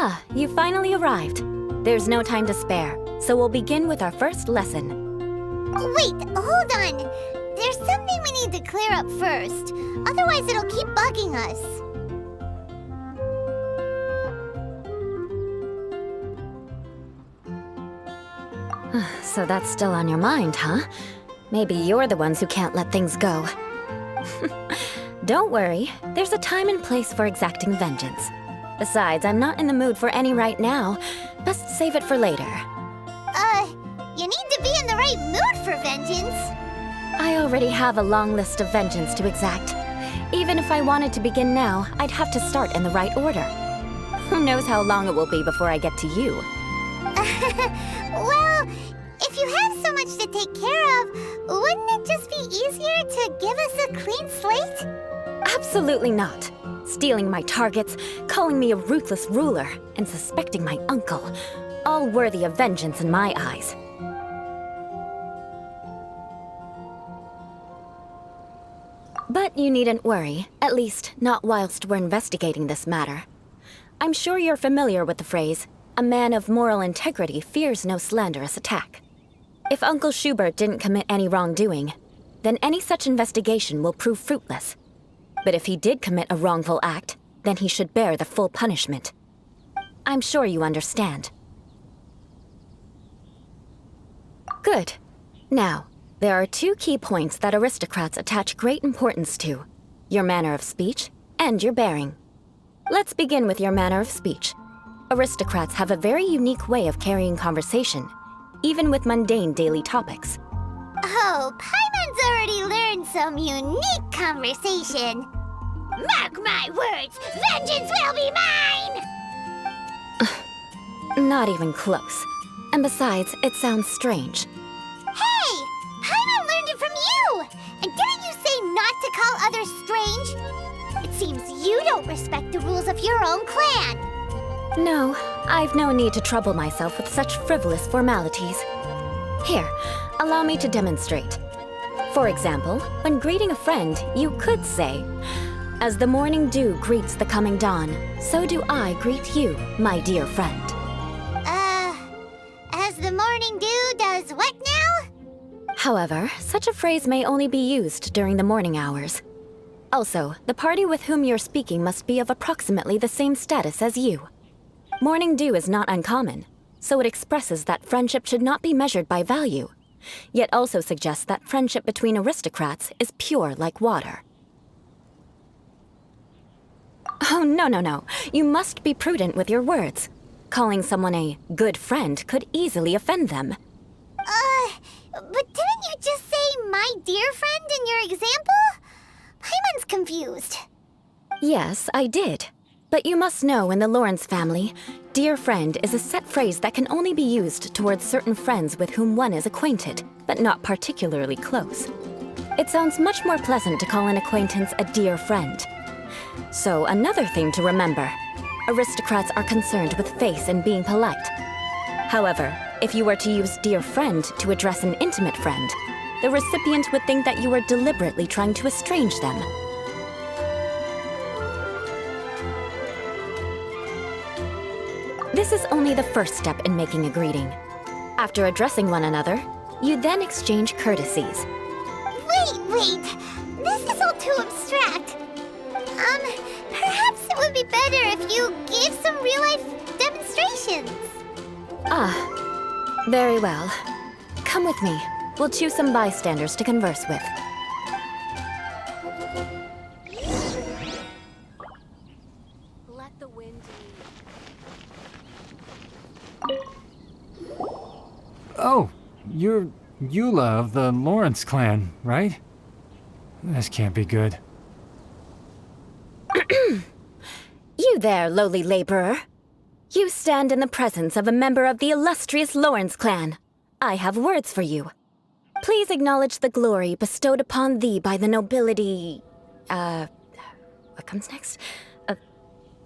Ah, you finally arrived. There's no time to spare, so we'll begin with our first lesson. Wait, hold on. There's something we need to clear up first. Otherwise, it'll keep bugging us. So that's still on your mind, huh? Maybe you're the ones who can't let things go. Don't worry, there's a time and place for exacting vengeance. Besides, I'm not in the mood for any right now. Best save it for later. You need to be in the right mood for vengeance. I already have a long list of vengeance to exact. Even if I wanted to begin now, I'd have to start in the right order. Who knows how long it will be before I get to you? Well, if you have so much to take care of, wouldn't it just be easier to give us a clean slate? Absolutely not. Stealing my targets, calling me a ruthless ruler, and suspecting my uncle. All worthy of vengeance in my eyes. But you needn't worry, at least not whilst we're investigating this matter. I'm sure you're familiar with the phrase, a man of moral integrity fears no slanderous attack. If Uncle Schubert didn't commit any wrongdoing, then any such investigation will prove fruitless. But if he did commit a wrongful act, then he should bear the full punishment. I'm sure you understand. Good. Now, there are two key points that aristocrats attach great importance to: your manner of speech and your bearing. Let's begin with your manner of speech. Aristocrats have a very unique way of carrying conversation, even with mundane daily topics. Oh, Paimon's already learned some unique conversation. Mark my words, vengeance will be mine! Not even close. And besides, it sounds strange. Hey! Paimon learned it from you! And didn't you say not to call others strange? It seems you don't respect the rules of your own clan. No, I've no need to trouble myself with such frivolous formalities. Here, allow me to demonstrate. For example, when greeting a friend, you could say, "As the morning dew greets the coming dawn, so do I greet you, my dear friend." As the morning dew does what now? However, such a phrase may only be used during the morning hours. Also, the party with whom you're speaking must be of approximately the same status as you. Morning dew is not uncommon, so it expresses that friendship should not be measured by value, yet also suggests that friendship between aristocrats is pure like water. Oh, no. You must be prudent with your words. Calling someone a good friend could easily offend them. But didn't you just say my dear friend in your example? Paimon's confused. Yes, I did. But you must know in the Lawrence family, dear friend is a set phrase that can only be used towards certain friends with whom one is acquainted, but not particularly close. It sounds much more pleasant to call an acquaintance a dear friend. So another thing to remember, aristocrats are concerned with face and being polite. However, if you were to use dear friend to address an intimate friend, the recipient would think that you were deliberately trying to estrange them. This is only the first step in making a greeting. After addressing one another, you then exchange courtesies. Wait! This is all too abstract. Perhaps it would be better if you gave some real-life demonstrations. Ah, very well. Come with me. We'll choose some bystanders to converse with. Let the wind Oh, you're Eula of the Lawrence clan, right? This can't be good. You there, lowly laborer. You stand in the presence of a member of the illustrious Lawrence clan. I have words for you. Please acknowledge the glory bestowed upon thee by the nobility... What comes next?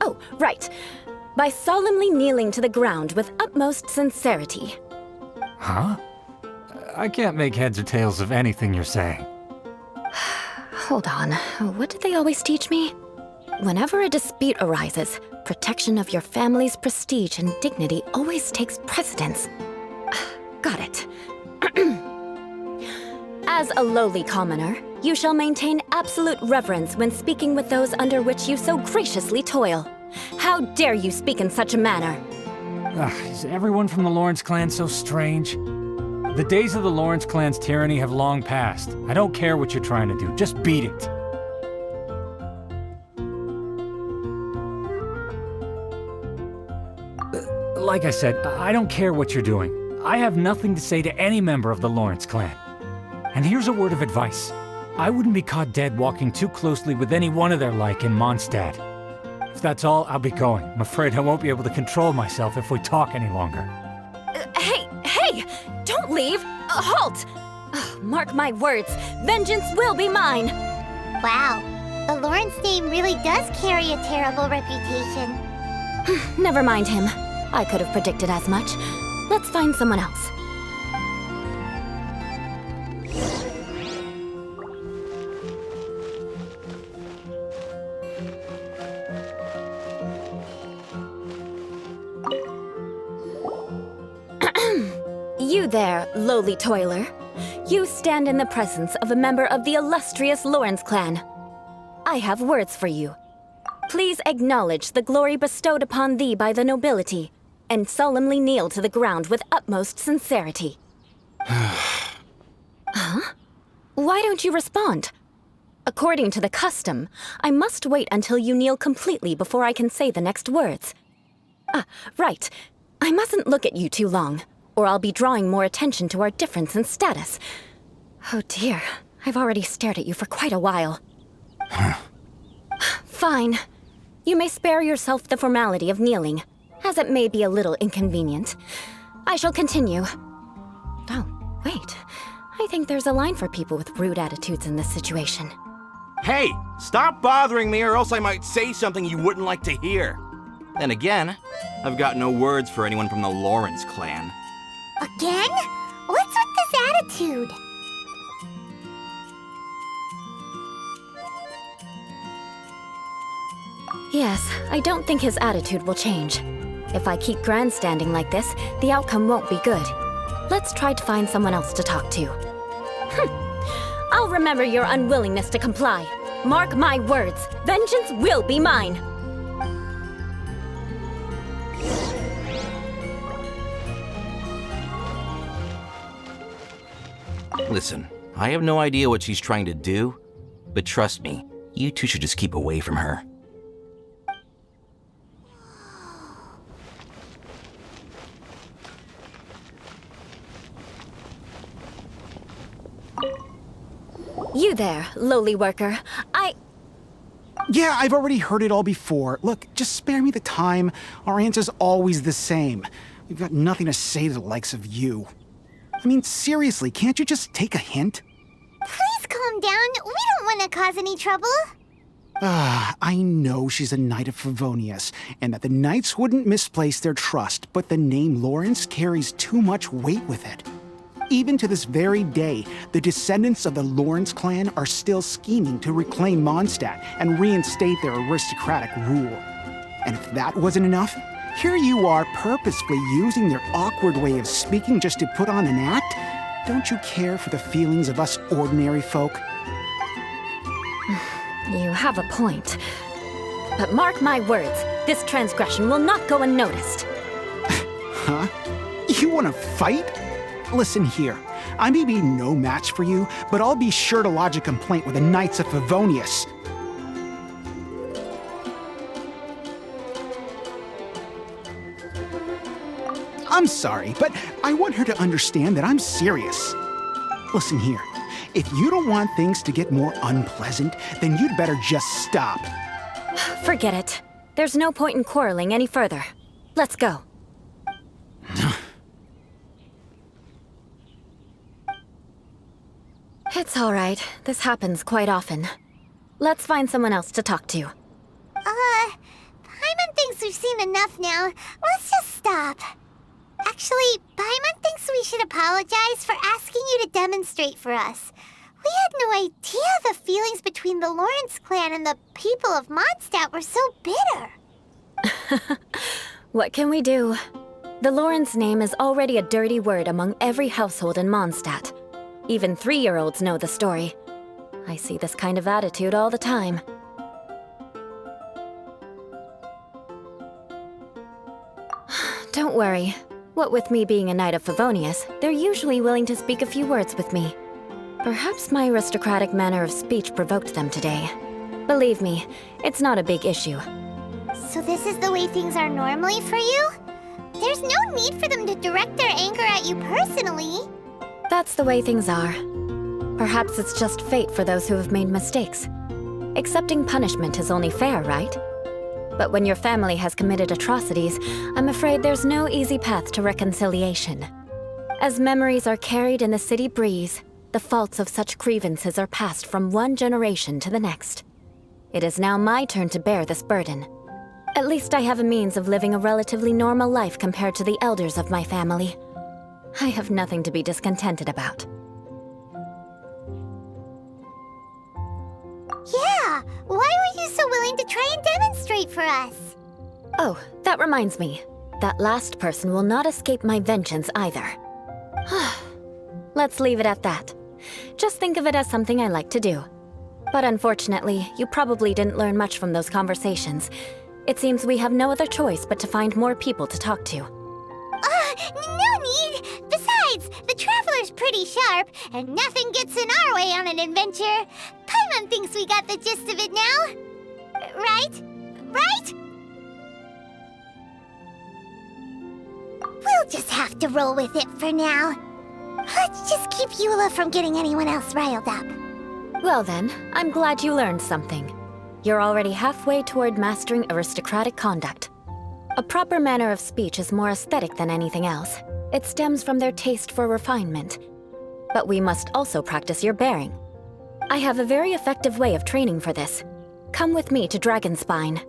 Oh, right. By solemnly kneeling to the ground with utmost sincerity. Huh? I can't make heads or tails of anything you're saying. Hold on. What did they always teach me? Whenever a dispute arises, Protection of your family's prestige and dignity always takes precedence. Got it. As a lowly commoner, you shall maintain absolute reverence when speaking with those under which you so graciously toil. How dare you speak in such a manner? Is everyone from the Lawrence clan so strange? The days of the Lawrence clan's tyranny have long passed. I don't care what you're trying to do, just beat it. Like I said, I don't care what you're doing. I have nothing to say to any member of the Lawrence clan. And here's a word of advice. I wouldn't be caught dead walking too closely with any one of their like in Mondstadt. If that's all, I'll be going. I'm afraid I won't be able to control myself if we talk any longer. Hey! Don't leave! Halt! Mark my words, vengeance will be mine! Wow, the Lawrence name really does carry a terrible reputation. Never mind him. I could have predicted as much. Let's find someone else. You there, lowly toiler. You stand in the presence of a member of the illustrious Lawrence clan. I have words for you. Please acknowledge the glory bestowed upon thee by the nobility, and solemnly kneel to the ground with utmost sincerity. Huh? Why don't you respond? According to the custom, I must wait until you kneel completely before I can say the next words. Right. I mustn't look at you too long, or I'll be drawing more attention to our difference in status. Oh dear, I've already stared at you for quite a while. Fine. You may spare yourself the formality of kneeling, as it may be a little inconvenient. I shall continue. Oh, wait. I think there's a line for people with rude attitudes in this situation. Hey, stop bothering me or else I might say something you wouldn't like to hear. Then again, I've got no words for anyone from the Lawrence clan. Again? What's with this attitude? Yes, I don't think his attitude will change. If I keep grandstanding like this, the outcome won't be good. Let's try to find someone else to talk to. I'll remember your unwillingness to comply. Mark my words, vengeance will be mine. Listen, I have no idea what she's trying to do, but trust me, you two should just keep away from her. You there, lowly worker. Yeah, I've already heard it all before. Look, just spare me the time. Our answer's always the same. We've got nothing to say to the likes of you. I mean, seriously, can't you just take a hint? Please calm down. We don't want to cause any trouble. I know she's a knight of Favonius, and that the knights wouldn't misplace their trust, but the name Lawrence carries too much weight with it. Even to this very day, the descendants of the Lawrence clan are still scheming to reclaim Mondstadt and reinstate their aristocratic rule. And if that wasn't enough, here you are purposefully using their awkward way of speaking just to put on an act? Don't you care for the feelings of us ordinary folk? You have a point. But mark my words, this transgression will not go unnoticed. Huh? You want to fight? Listen here, I may be no match for you, but I'll be sure to lodge a complaint with the Knights of Favonius. I'm sorry, but I want her to understand that I'm serious. Listen here, if you don't want things to get more unpleasant, then you'd better just stop. Forget it. There's no point in quarreling any further. Let's go. It's all right. This happens quite often. Let's find someone else to talk to. Paimon thinks we've seen enough now. Let's just stop. Actually, Paimon thinks we should apologize for asking you to demonstrate for us. We had no idea the feelings between the Lawrence clan and the people of Mondstadt were so bitter. What can we do? The Lawrence name is already a dirty word among every household in Mondstadt. Even 3-year-olds know the story. I see this kind of attitude all the time. Don't worry. What with me being a Knight of Favonius, they're usually willing to speak a few words with me. Perhaps my aristocratic manner of speech provoked them today. Believe me, it's not a big issue. So this is the way things are normally for you? There's no need for them to direct their anger at you personally. That's the way things are. Perhaps it's just fate for those who have made mistakes. Accepting punishment is only fair, right? But when your family has committed atrocities, I'm afraid there's no easy path to reconciliation. As memories are carried in the city breeze, the faults of such grievances are passed from one generation to the next. It is now my turn to bear this burden. At least I have a means of living a relatively normal life compared to the elders of my family. I have nothing to be discontented about. Yeah, why were you so willing to try and demonstrate for us? Oh, that reminds me. That last person will not escape my vengeance either. Let's leave it at that. Just think of it as something I like to do. But unfortunately, you probably didn't learn much from those conversations. It seems we have no other choice but to find more people to talk to. No need! Besides, the Traveler's pretty sharp, and nothing gets in our way on an adventure. Paimon thinks we got the gist of it now. Right? Right? We'll just have to roll with it for now. Let's just keep Eula from getting anyone else riled up. Well then, I'm glad you learned something. You're already halfway toward mastering aristocratic conduct. A proper manner of speech is more aesthetic than anything else. It stems from their taste for refinement. But we must also practice your bearing. I have a very effective way of training for this. Come with me to Dragonspine.